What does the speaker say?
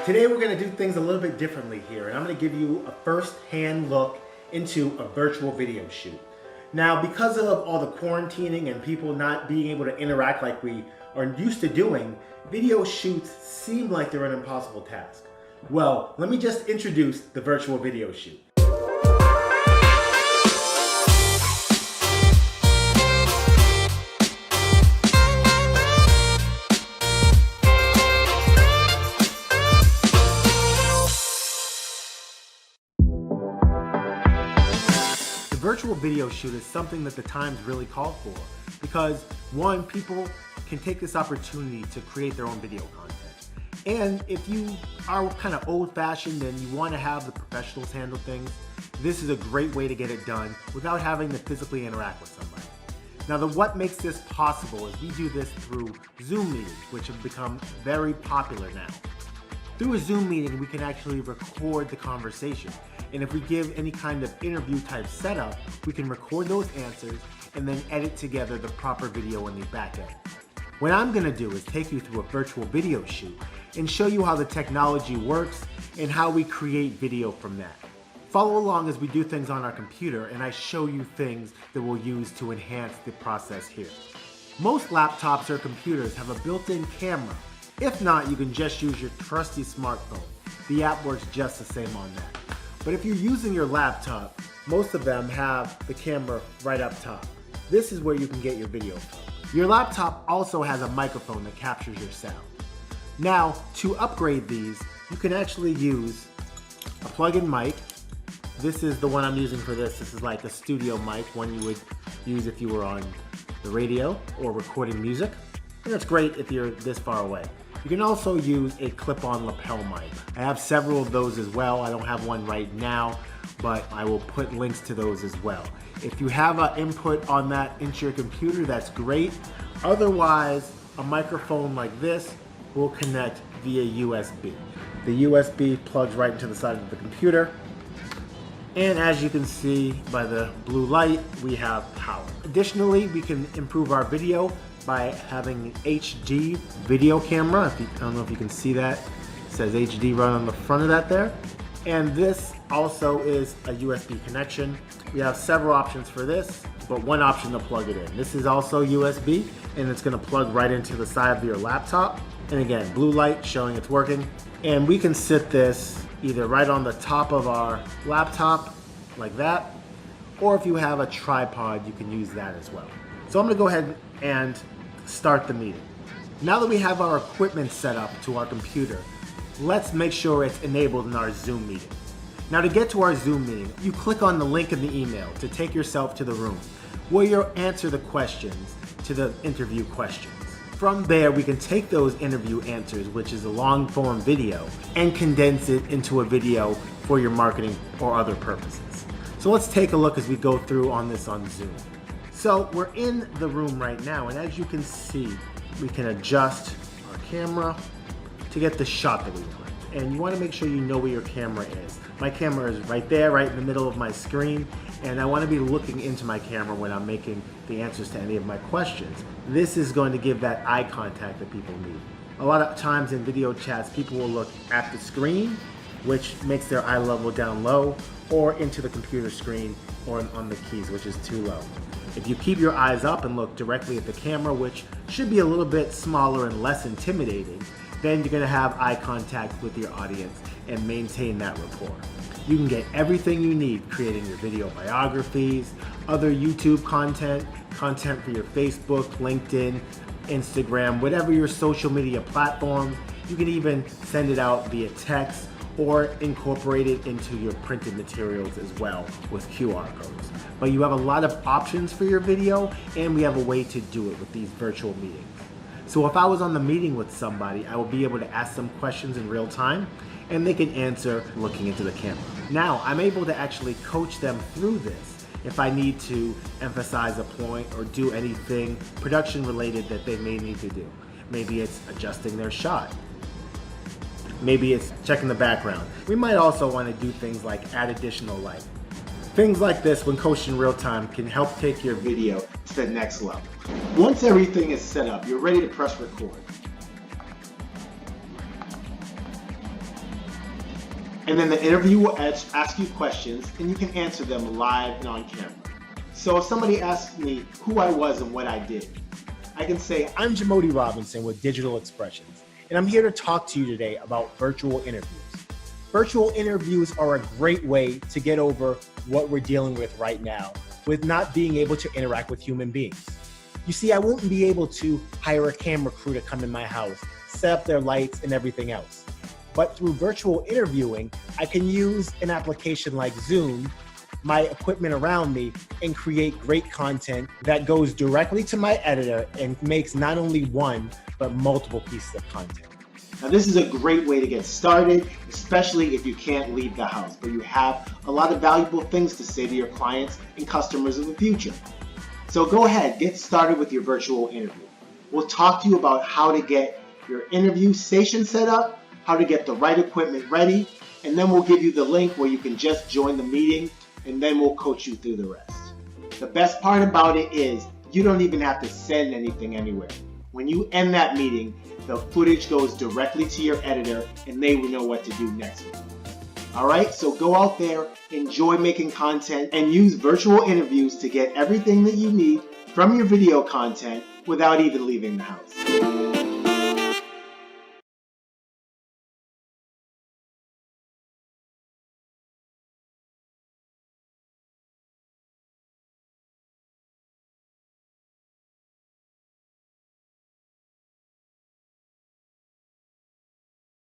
Today we're going to do things a little bit differently here, and I'm going to give you a first-hand look into a virtual video shoot. Now, because of all the quarantining and people not being able to interact like we are used to doing, video shoots seem like they're an impossible task. Well, let me just introduce the virtual video shoot. The virtual video shoot is something that the times really call for because, one, people can take this opportunity to create their own video content. And if you are kind of old-fashioned and you want to have the professionals handle things, this is a great way to get it done without having to physically interact with somebody. Now, what makes this possible is we do this through Zoom meetings, which have become very popular now. Through a Zoom meeting, we can actually record the conversation. And if we give any kind of interview type setup, we can record those answers and then edit together the proper video in the back end. What I'm gonna do is take you through a virtual video shoot and show you how the technology works and how we create video from that. Follow along as we do things on our computer and I show you things that we'll use to enhance the process here. Most laptops or computers have a built-in camera. If not, you can just use your trusty smartphone. The app works just the same on that. But if you're using your laptop, most of them have the camera right up top. This is where you can get your video from. Your laptop also has a microphone that captures your sound. Now, to upgrade these, you can actually use a plug-in mic. This is the one I'm using for this. This is like a studio mic, one you would use if you were on the radio or recording music. And that's great if you're this far away. You can also use a clip-on lapel mic. I have several of those as well. I don't have one right now, but I will put links to those as well. If you have an input on that into your computer, that's great. Otherwise, a microphone like this will connect via USB. The USB plugs right into the side of the computer. And as you can see by the blue light, we have power. Additionally, we can improve our video by having an HD video camera. I don't know if you can see that. It says HD right on the front of that there. And this also is a USB connection. We have several options for this, but one option to plug it in. This is also USB, and it's gonna plug right into the side of your laptop. And again, blue light showing it's working. And we can sit this either right on the top of our laptop, like that, or if you have a tripod, you can use that as well. So I'm gonna go ahead and start the meeting. Now that we have our equipment set up to our computer, let's make sure it's enabled in our Zoom meeting. Now to get to our Zoom meeting, you click on the link in the email to take yourself to the room where you'll answer the questions to the interview questions. From there, we can take those interview answers, which is a long form video, and condense it into a video for your marketing or other purposes. So let's take a look as we go through on this on Zoom. So we're in the room right now, and as you can see, we can adjust our camera to get the shot that we want. And you want to make sure you know where your camera is. My camera is right there, right in the middle of my screen, and I want to be looking into my camera when I'm making the answers to any of my questions. This is going to give that eye contact that people need. A lot of times in video chats, people will look at the screen, which makes their eye level down low, or into the computer screen, or on the keys, which is too low. If you keep your eyes up and look directly at the camera, which should be a little bit smaller and less intimidating, then you're gonna have eye contact with your audience and maintain that rapport. You can get everything you need creating your video biographies, other YouTube content, content for your Facebook, LinkedIn, Instagram, whatever your social media platform. You can even send it out via text or incorporate it into your printed materials as well with QR codes. But you have a lot of options for your video, and we have a way to do it with these virtual meetings. So if I was on the meeting with somebody, I will be able to ask them questions in real time, and they can answer looking into the camera. Now, I'm able to actually coach them through this if I need to emphasize a point or do anything production related that they may need to do. Maybe it's adjusting their shot. Maybe it's checking the background. We might also want to do things like add additional light. Things like this, when coached in real time, can help take your video to the next level. Once everything is set up, you're ready to press record. And then the interview will ask you questions and you can answer them live and on camera. So if somebody asks me who I was and what I did, I can say, I'm JaModi Robinson with Digital Expressions, and I'm here to talk to you today about virtual interviews. Virtual interviews are a great way to get over what we're dealing with right now with not being able to interact with human beings. You see, I wouldn't be able to hire a camera crew to come in my house, set up their lights and everything else. But through virtual interviewing, I can use an application like Zoom, my equipment around me, and create great content that goes directly to my editor and makes not only one, but multiple pieces of content. Now, this is a great way to get started, especially if you can't leave the house, but you have a lot of valuable things to say to your clients and customers in the future. So go ahead, get started with your virtual interview. We'll talk to you about how to get your interview station set up, how to get the right equipment ready, and then we'll give you the link where you can just join the meeting, and then we'll coach you through the rest. The best part about it is you don't even have to send anything anywhere. When you end that meeting, the footage goes directly to your editor and they will know what to do next week. All right, so go out there, enjoy making content, and use virtual interviews to get everything that you need from your video content without even leaving the house.